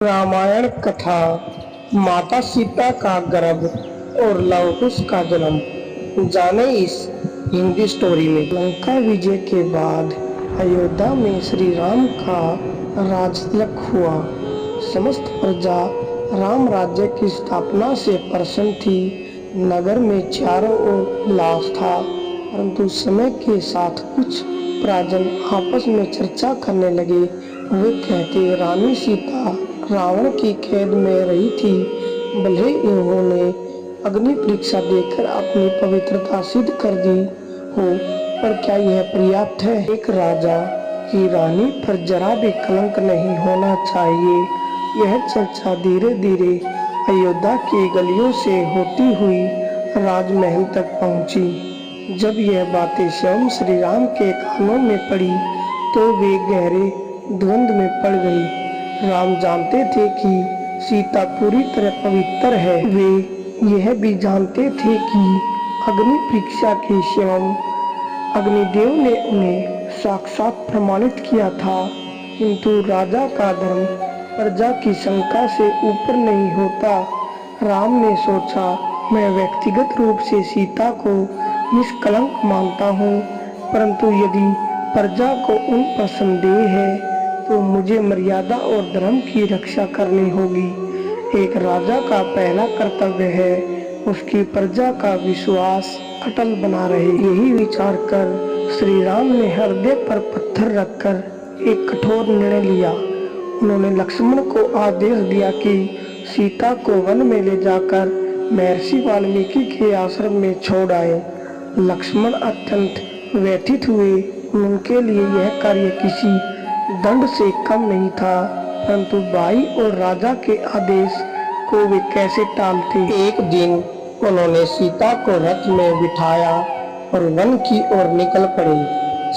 रामायण कथा। माता सीता का गर्भ और लव कुश का जन्म जाने इस हिंदी स्टोरी में। लंका विजय के बाद अयोध्या में श्री राम का राज तिलक हुआ। समस्त प्रजा राम राज्य की स्थापना से प्रसन्न थी। नगर में चारों ओर उल्लास था, परंतु समय के साथ कुछ प्रजन आपस में चर्चा करने लगे। वे कहते, रानी सीता रावण की कैद में रही थी। भले इन्होंने अग्नि परीक्षा देकर अपनी पवित्रता सिद्ध कर दी हो, पर क्या यह पर्याप्त है? एक राजा की रानी पर जरा भी कलंक नहीं होना चाहिए। यह चर्चा धीरे धीरे अयोध्या की गलियों से होती हुई राजमहल तक पहुंची। जब यह बातें स्वयं श्री राम के कानों में पड़ी तो वे गहरे द्वंद में पड़ गई। राम जानते थे कि सीता पूरी तरह पवित्र है। वे यह भी जानते थे कि अग्नि परीक्षा के स्वयं अग्निदेव ने उन्हें साक्षात प्रमाणित किया था, किंतु राजा का धर्म प्रजा की शंका से ऊपर नहीं होता। राम ने सोचा, मैं व्यक्तिगत रूप से सीता को निष्कलंक मानता हूँ, परंतु यदि प्रजा को उन पर संदेह है तो मुझे मर्यादा और धर्म की रक्षा करनी होगी। एक राजा का पहला कर्तव्य है उसकी प्रजा का विश्वास अटल बना रहे। यही विचार कर श्री राम ने हृदय पर पत्थर रखकर एक कठोर निर्णय लिया। उन्होंने लक्ष्मण को आदेश दिया कि सीता को वन में ले जाकर महर्षि वाल्मीकि के आश्रम में छोड़ आए। लक्ष्मण अत्यंत व्यथित हुए। उनके लिए यह कार्य किसी दंड से कम नहीं था, परंतु भाई और राजा के आदेश को वे कैसे टालते। एक दिन उन्होंने सीता को रथ में बिठाया और वन की ओर निकल पड़े।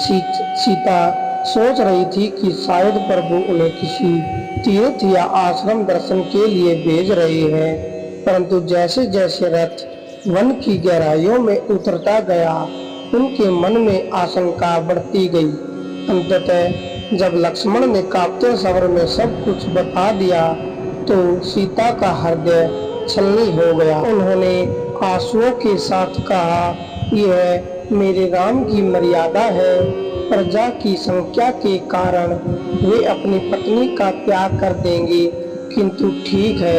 सीता सोच रही थी कि शायद प्रभु उन्हें किसी तीर्थ या आश्रम दर्शन के लिए भेज रहे हैं, परंतु जैसे जैसे रथ वन की गहराइयों में उतरता गया, उनके मन में आशंका बढ़ती गई। अंततः जब लक्ष्मण ने कांपते स्वर में सब कुछ बता दिया तो सीता का हृदय छलनी हो गया। उन्होंने आंसुओं के साथ कहा, यह मेरे राम की मर्यादा है। प्रजा की संख्या के कारण वे अपनी पत्नी का त्याग कर देंगे, किंतु ठीक है,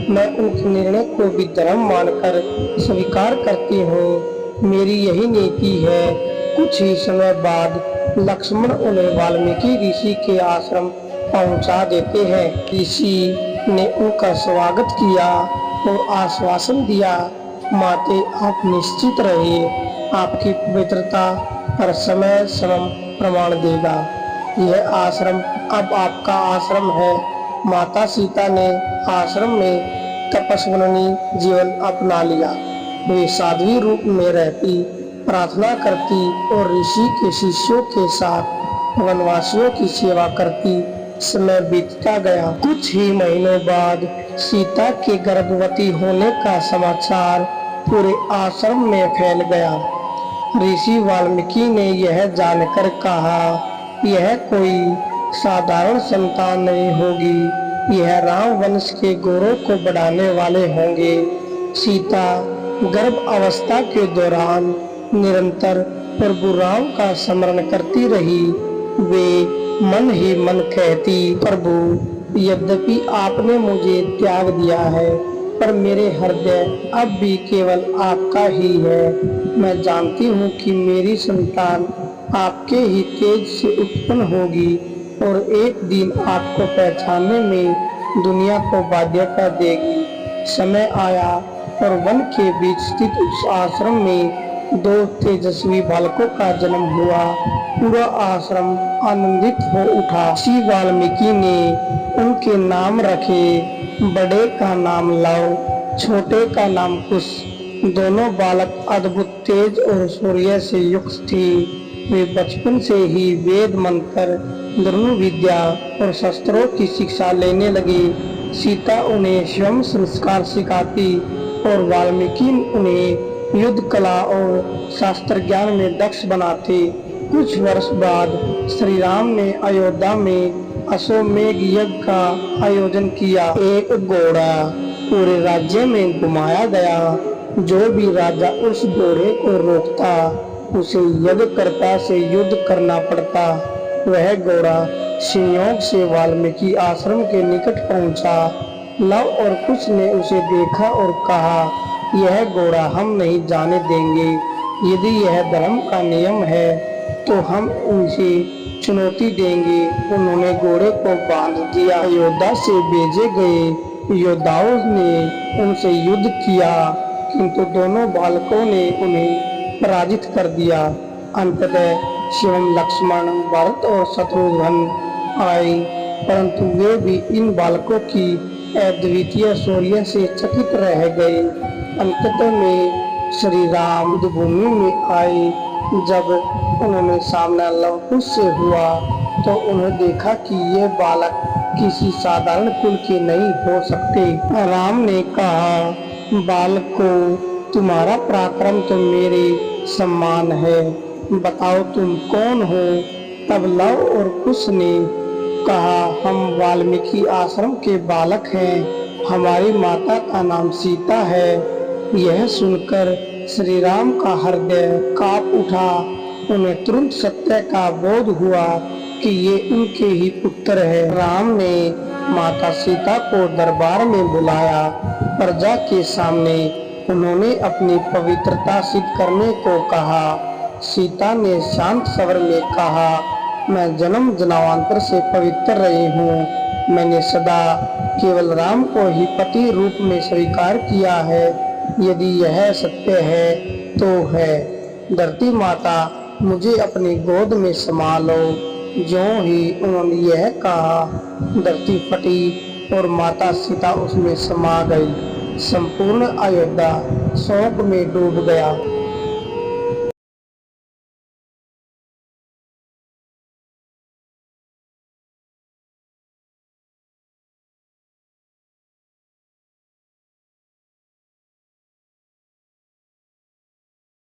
मैं उनके निर्णय को भी धर्म मानकर स्वीकार करती हूँ। मेरी यही नीति है। कुछ ही समय बाद लक्ष्मण उन्हें वाल्मीकि ऋषि के आश्रम पहुंचा देते हैं। ऋषि ने उनका स्वागत किया और आश्वासन दिया, माते आप निश्चित रहिए, आपकी पवित्रता पर समय समय प्रमाण देगा। यह आश्रम अब आपका आश्रम है। माता सीता ने आश्रम में तपस्वी जीवन अपना लिया। वे साध्वी रूप में रहती, प्रार्थना करती और ऋषि के शिष्यों के साथ वनवासियों की सेवा करती। समय बीतता गया। कुछ ही महीनों बाद सीता के गर्भवती होने का समाचार पूरे आश्रम में फैल गया। ऋषि वाल्मीकि ने यह जानकर कहा, यह कोई साधारण संतान नहीं होगी, यह राम वंश के गौरव को बढ़ाने वाले होंगे। सीता गर्भ अवस्था के दौरान निरंतर प्रभु राम का स्मरण करती रही। वे मन ही मन कहती, प्रभु यद्यपि आपने मुझे त्याग दिया है, पर मेरे हृदय अब भी केवल आपका ही है। मैं जानती हूँ कि मेरी संतान आपके ही तेज से उत्पन्न होगी और एक दिन आपको पहचानने में दुनिया को बाध्यता देगी। समय आया और वन के बीच स्थित उस आश्रम में दो तेजस्वी बालकों का जन्म हुआ। पूरा आश्रम आनंदित हो उठा। श्री वाल्मीकि ने उनके नाम रखे। बड़े का नाम लव, छोटे का नाम कुश। दोनों बालक अद्भुत तेज और शौर्य से युक्त थे। वे बचपन से ही वेद मंत्र, धनुर्विद्या और शस्त्रों की शिक्षा लेने लगे। सीता उन्हें स्वयं संस्कार सिखाती और वाल्मीकि उन्हें युद्ध कला और शास्त्र ज्ञान में दक्ष बनाते। कुछ वर्ष बाद श्री राम ने अयोध्या में अश्वमेध यज्ञ का आयोजन किया। एक घोड़ा पूरे राज्य में घुमाया गया। जो भी राजा उस घोड़े को रोकता उसे यज्ञकर्ता से युद्ध करना पड़ता। वह घोड़ा संयोग से वाल्मीकि आश्रम के निकट पहुंचा। लव और कुश ने उसे देखा और कहा, यह घोड़ा हम नहीं जाने देंगे। यदि यह धर्म का नियम है तो हम उसे चुनौती देंगे। उन्होंने घोड़े को बांध दिया। अयोध्या से भेजे गए योद्धाओं ने उनसे युद्ध किया, किंतु दोनों बालकों ने उन्हें पराजित कर दिया। अंततः शिवम, लक्ष्मण, भरत और शत्रुघ्न आए, परंतु वे भी इन बालकों की अद्वितीय शौर्य से चकित रह गए। अंततः में श्री राम युद्ध भूमि में आए। जब उन्होंने सामना लव कुश से हुआ तो उन्हें देखा कि ये बालक किसी साधारण कुल के नहीं हो सकते। राम ने कहा, बालकों, तुम्हारा पराक्रम तो मेरे सम्मान है, बताओ तुम कौन हो। तब लव और कुश ने कहा, हम वाल्मीकि आश्रम के बालक हैं, हमारी माता का नाम सीता है। यह सुनकर श्री राम का हृदय कांप उठा। उन्हें तुरंत सत्य का बोध हुआ कि ये उनके ही पुत्र है। राम ने माता सीता को दरबार में बुलाया। प्रजा के सामने उन्होंने अपनी पवित्रता सिद्ध करने को कहा। सीता ने शांत स्वर में कहा, मैं जन्म जन्मांतर से पवित्र रही हूँ। मैंने सदा केवल राम को ही पति रूप में स्वीकार किया है। यदि यह सत्य है तो है। धरती माता, मुझे अपनी गोद में समा लो। ज्यों ही उन्होंने यह कहा, धरती फटी और माता सीता उसमें समा गई। संपूर्ण अयोध्या शोक में डूब गया।